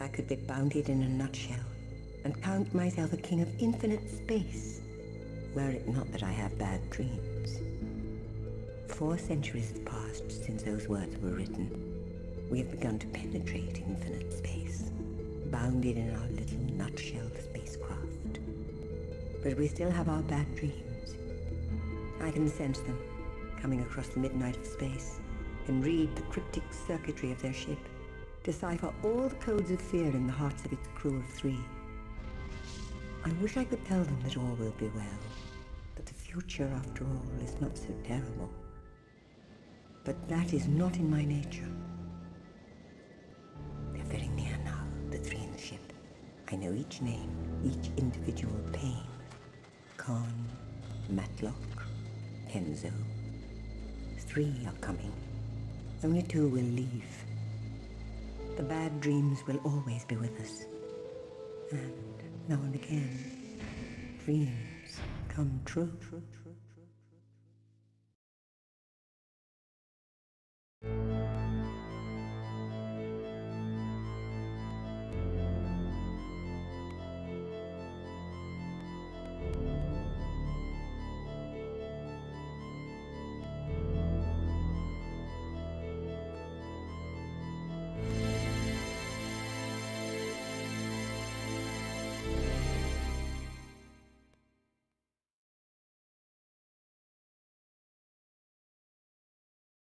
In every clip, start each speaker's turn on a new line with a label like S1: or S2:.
S1: I could be bounded in a nutshell and count myself a king of infinite space, were it not that I have bad dreams. 4 centuries have passed since those words were written. We have begun to penetrate infinite space, bounded in our little nutshell spacecraft. But we still have our bad dreams. I can sense them, coming across the midnight of space, and read the cryptic circuitry of their ship, decipher all the codes of fear in the hearts of its crew of 3. I wish I could tell them that all will be well, that the future, after all, is not so terrible. But that is not in my nature. They're very near now, the 3 in the ship. I know each name, each individual pain. Khan, Matlock, Kenzo. 3 are coming. Only 2 will leave. The bad dreams will always be with us. And now and again, dreams come true.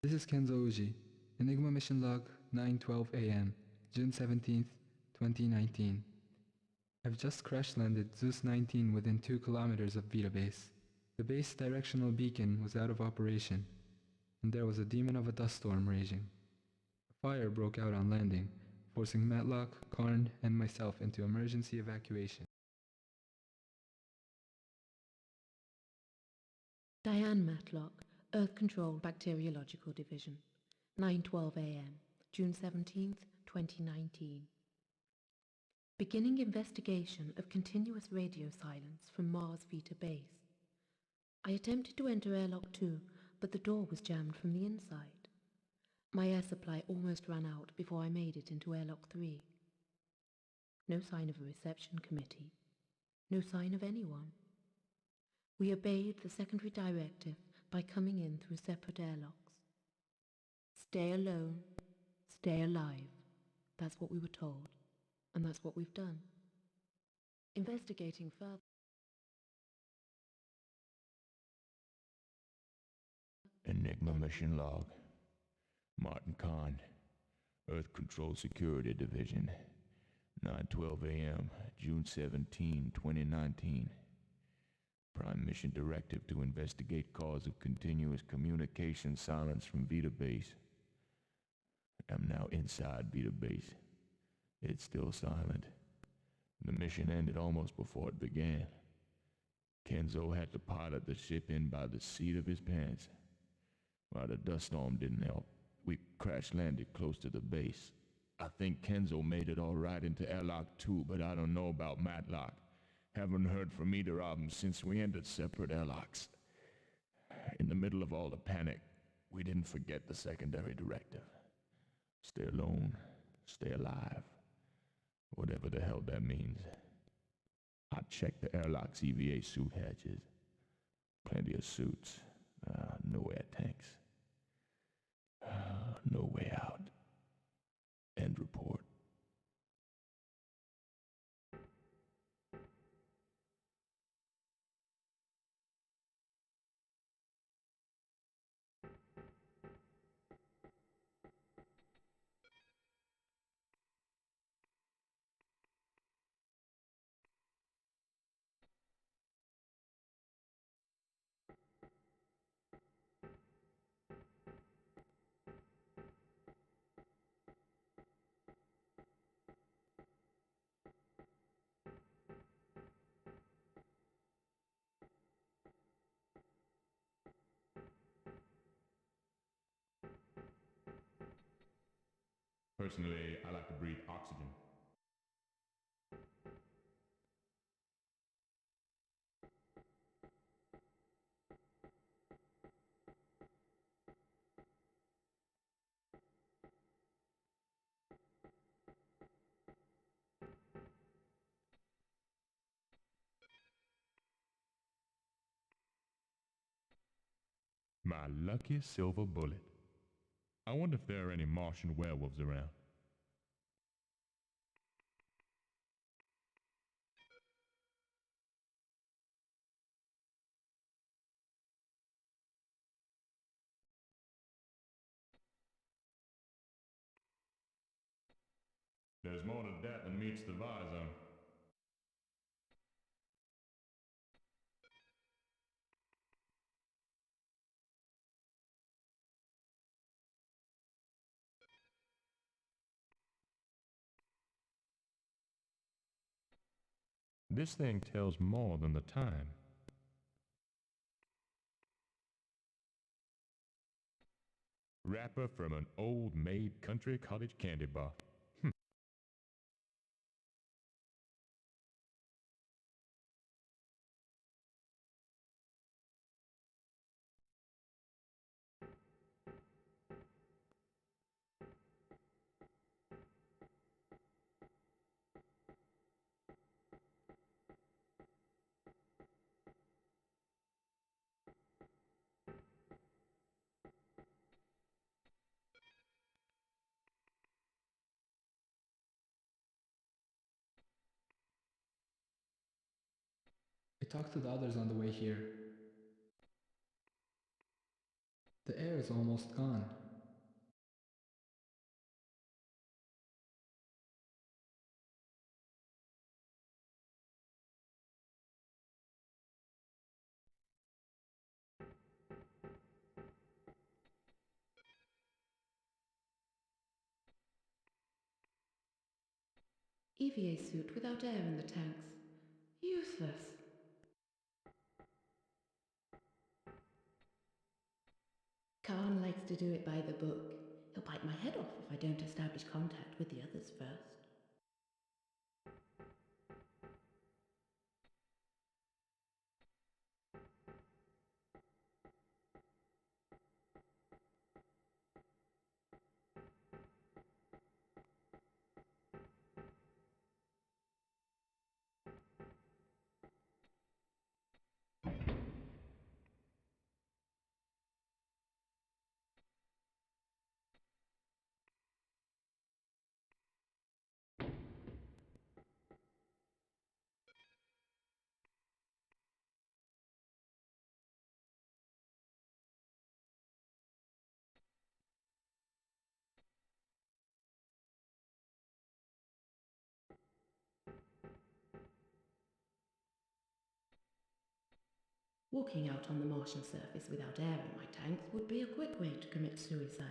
S2: This is Kenzo Uji, Enigma Mission Log 9:12 AM, June 17th, 2019. I've just crash-landed Zeus 19 within 2 kilometers of Vita Base. The base directional beacon was out of operation, and there was a demon of a dust storm raging. A fire broke out on landing, forcing Matlock, Karn, and myself into emergency evacuation.
S3: Diane Matlock, Earth Control Bacteriological Division, 9:12 AM, June 17th, 2019. Beginning investigation of continuous radio silence from Mars Vita Base. I attempted to enter airlock 2, but the door was jammed from the inside. My air supply almost ran out before I made it into airlock 3. No sign of a reception committee. No sign of anyone. We obeyed the secondary directive by coming in through separate airlocks. Stay alone, stay alive. That's what we were told, and that's what we've done. Investigating further.
S4: Enigma Mission Log. Martin Khan, Earth Control Security Division, 9:12 AM, June 17, 2019. Prime Mission Directive to investigate cause of continuous communication silence from Vita Base. I'm now inside Vita Base. It's still silent. The mission ended almost before it began. Kenzo had to pilot the ship in by the seat of his pants. While the dust storm didn't help, we crash-landed close to the base. I think Kenzo made it all right into airlock 2, but I don't know about Matlock. Haven't heard from either of them since we entered separate airlocks. In the middle of all the panic, we didn't forget the secondary directive. Stay alone, stay alive. Whatever the hell that means. I checked the airlock's EVA suit hatches. Plenty of suits. No air tanks. No way out. End report.
S5: Personally, I like to breathe oxygen. My lucky silver bullet. I wonder if there are any Martian werewolves around. There's more to that than meets the visor. This thing tells more than the time. Wrapper from an old-maid country cottage candy bar.
S2: I talked to the others on the way here. The air is almost gone.
S3: EVA suit without air in the tanks. Useless. Khan likes to do it by the book. He'll bite my head off if I don't establish contact with the others first. Walking out on the Martian surface without air in my tanks would be a quick way to commit suicide.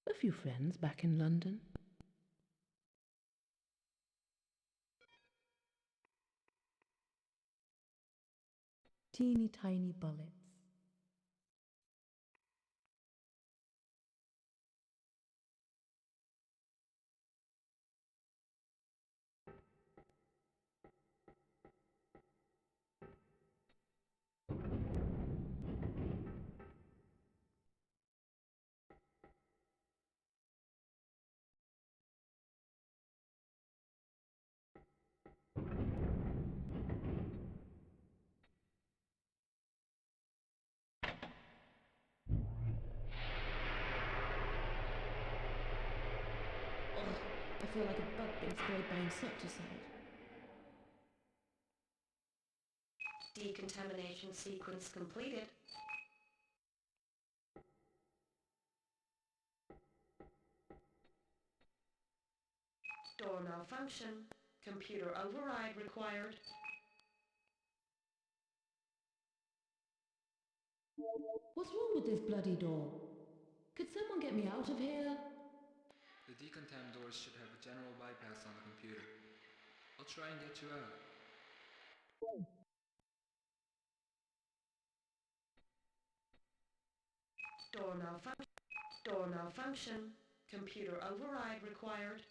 S3: A few friends back in London. Teeny tiny bullets. I feel like a bug being sprayed by insecticide.
S6: Decontamination sequence completed. Door malfunction. Computer override required.
S3: What's wrong with this bloody door? Could someone get me out of here?
S2: The The decontam doors should have a general bypass on the computer. I'll try and get you out.
S6: Door malfunction. Computer override required.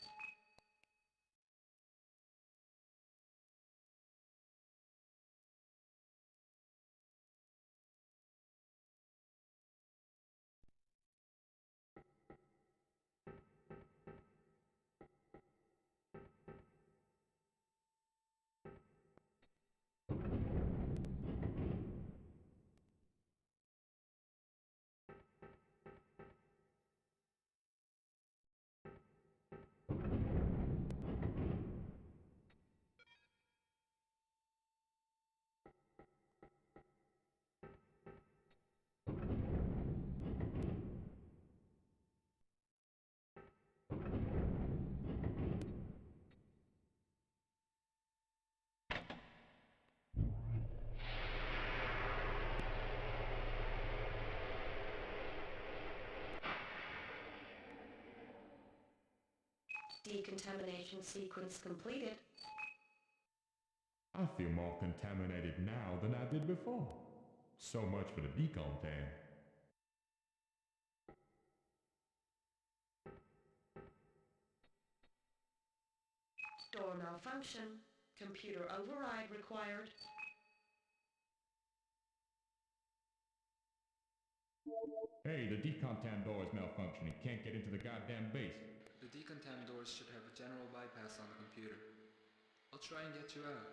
S6: Decontamination sequence completed.
S5: I feel more contaminated now than I did before. So much for the decontam.
S6: Door malfunction. Computer override required.
S5: Hey, the decontam door is malfunctioning. Can't get into the goddamn base.
S2: The decontam doors should have a general bypass on the computer. I'll try and get you out.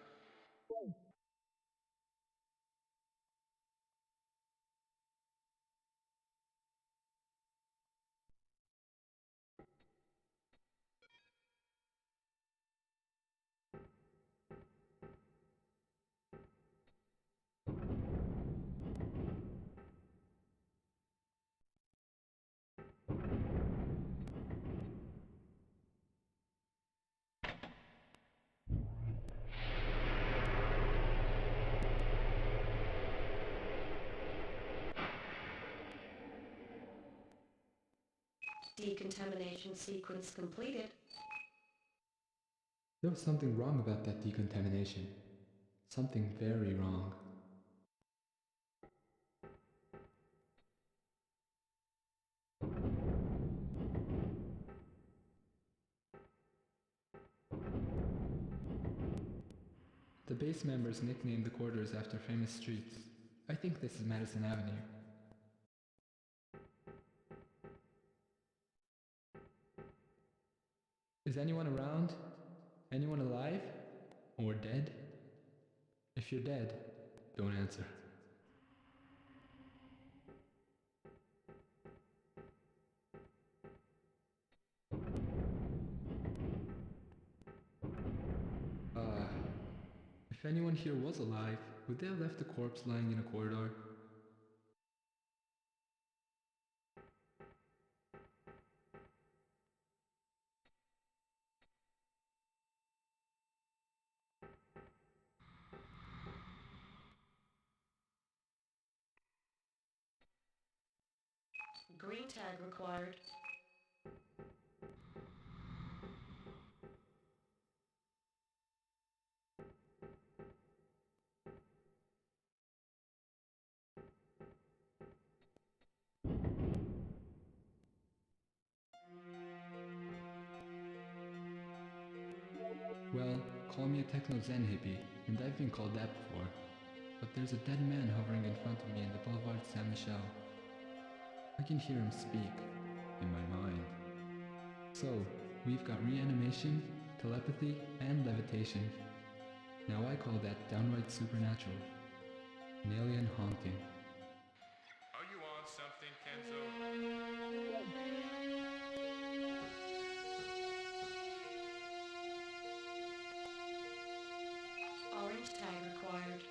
S6: Decontamination sequence completed.
S2: There was something wrong about that decontamination. Something very wrong. The base members nicknamed the corridors after famous streets. I think this is Madison Avenue. Is anyone around? Anyone alive? Or dead? If you're dead, don't answer. If anyone here was alive, would they have left a corpse lying in a corridor?
S6: Green tag required.
S2: Well, call me a techno-zen hippie, and I've been called that before. But there's a dead man hovering in front of me in the Boulevard Saint-Michel. I can hear him speak, in my mind. So, we've got reanimation, telepathy, and levitation. Now I call that downright supernatural. An alien haunting.
S5: Are you on something, Kenzo?
S6: Orange tag required.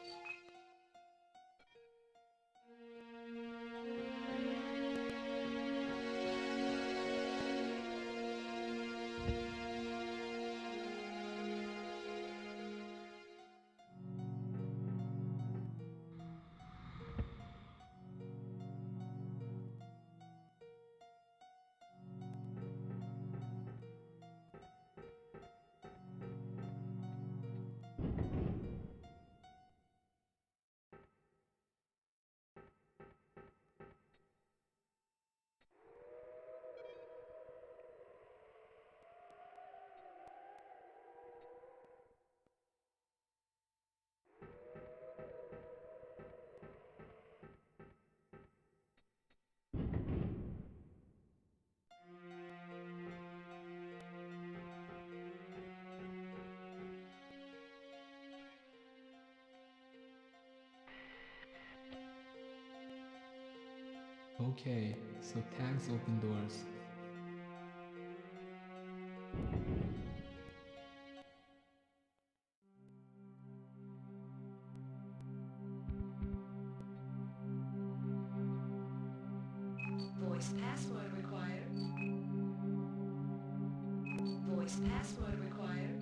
S2: Okay, so tags open doors.
S6: Voice password required. Voice password required.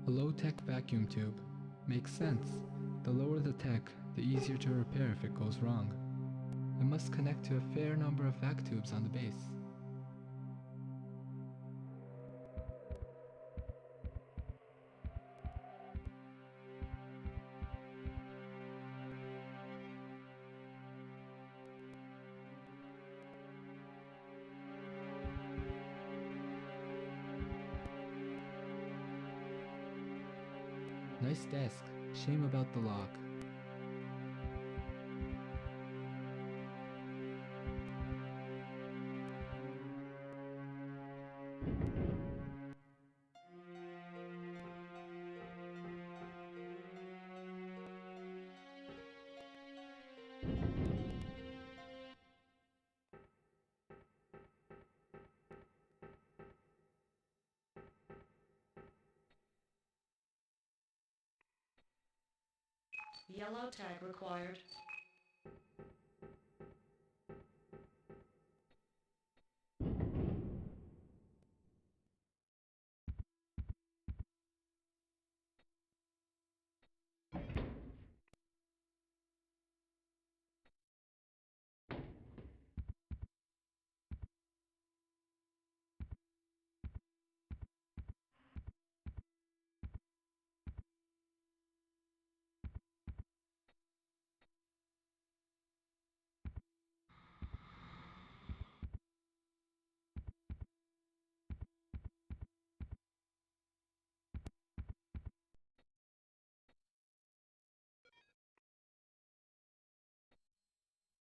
S2: A low-tech vacuum tube. Makes sense. The lower the tech, the easier to repair if it goes wrong. It must connect to a fair number of vac tubes on the base. Nice desk. Shame about the lock.
S6: Yellow tag required.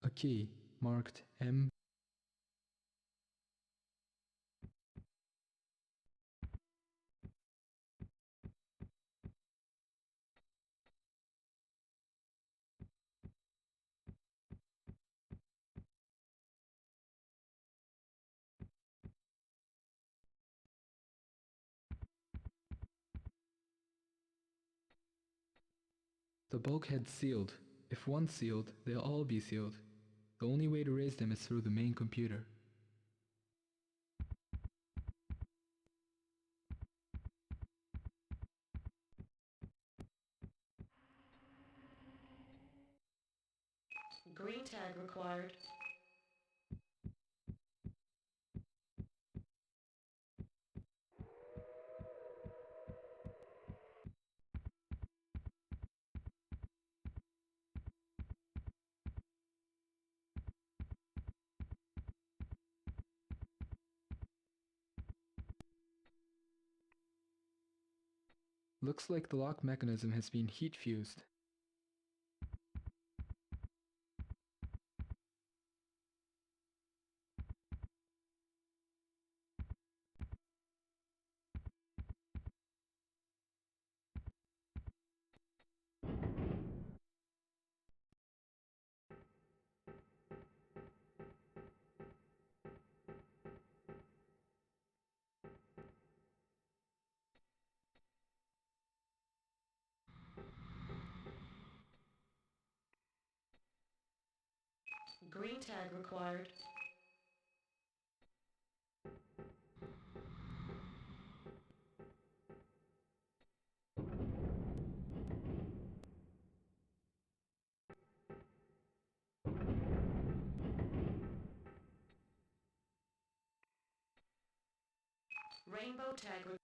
S2: A key, marked M. The bulkhead's sealed. If one's sealed, they'll all be sealed. The only way to raise them is through the main computer.
S6: Green tag required.
S2: Looks like the lock mechanism has been heat fused.
S6: Green tag required. Rainbow tag required.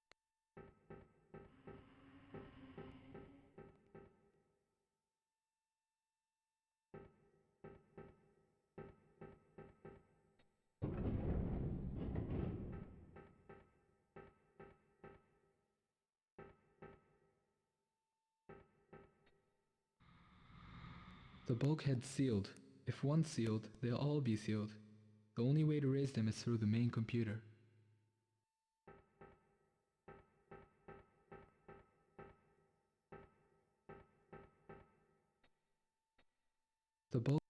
S2: The bulkhead's sealed. If one's sealed, they'll all be sealed. The only way to raise them is through the main computer. The bulk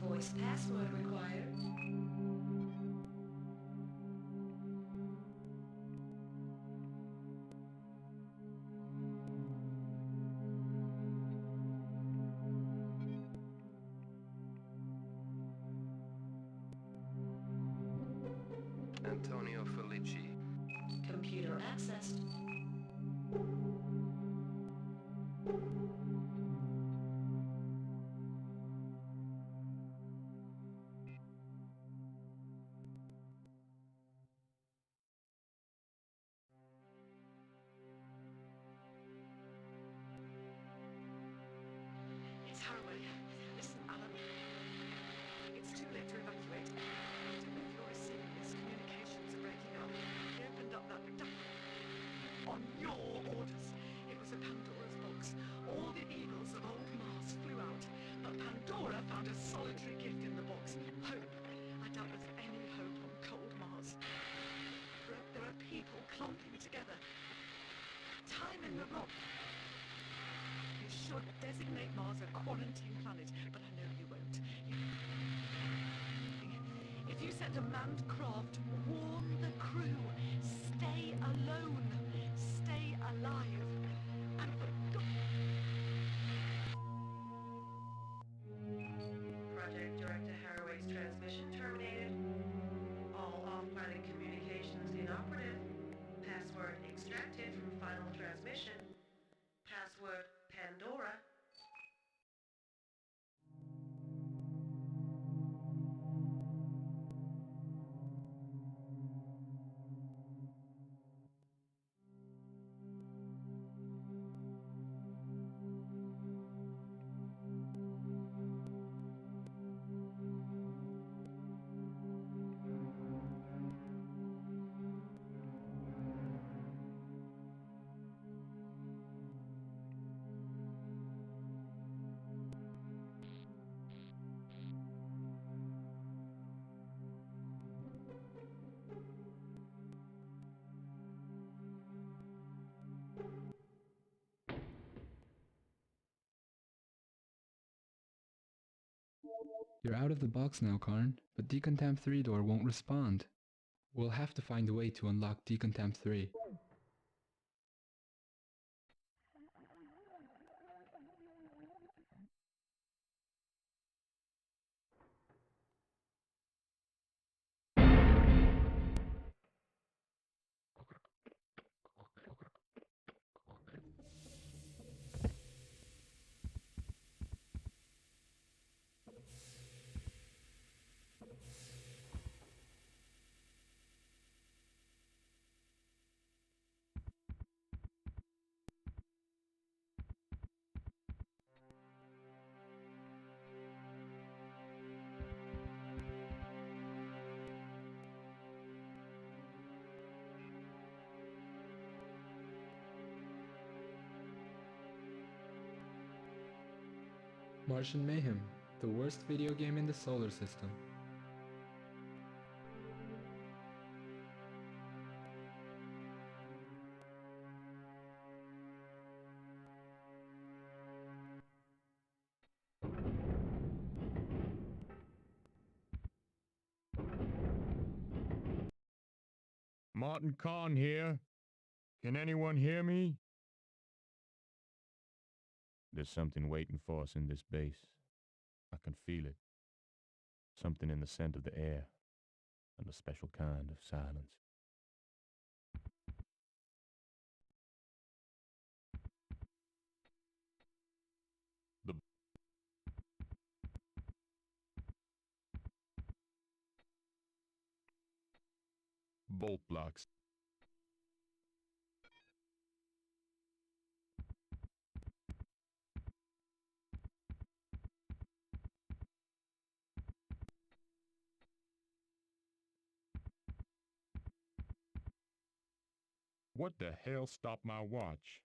S6: Voice password required.
S7: Antonio Felici.
S6: Computer accessed.
S8: It's Haraway. Listen, Alan. It's too late to evacuate. I don't know if you're receiving this. Communications are breaking up. They opened up that on your orders. It was a Pandora's box. All the eagles of old Mars flew out, but Pandora found a solitary gift in the box. Hope. I doubt there's any hope on cold Mars. There are people clumping together. Time in the rock. You should designate Mars a quarantine planet, but I know you won't. If you send a manned craft, warn the crew. Stay alone. Stay alive. And for God...
S6: Project Director Haraway's transmission terminated. All off-planet communications inoperative. Password extracted from final transmission. Password Pandora.
S2: You're out of the box now, Karn, but Decontam 3 door won't respond. We'll have to find a way to unlock Decontam 3. Martian Mayhem. The worst video game in the solar system.
S5: Martin Kahn here. Can anyone hear me?
S4: There's something waiting for us in this base. I can feel it. Something in the scent of the air, and a special kind of silence. The bolt blocks. What the hell stopped my watch?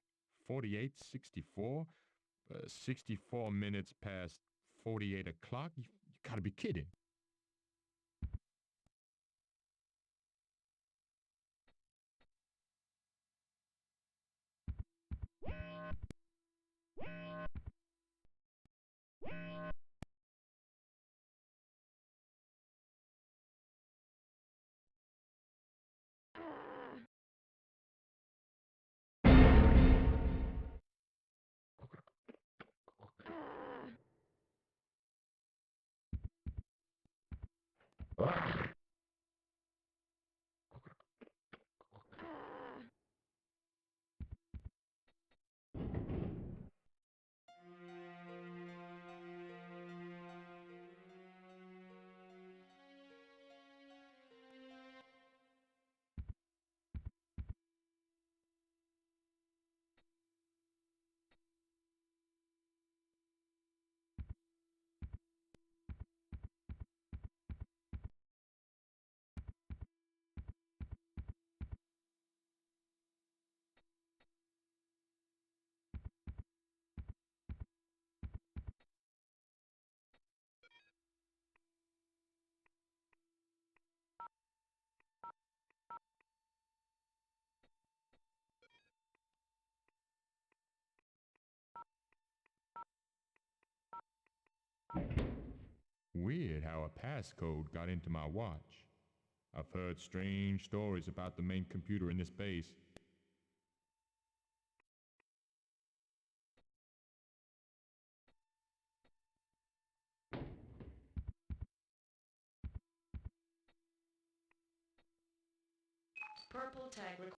S4: 48:64? 64 minutes past 48 o'clock? You gotta be kidding. Weird how a passcode got into my watch. I've heard strange stories about the main computer in this base.
S6: Purple tag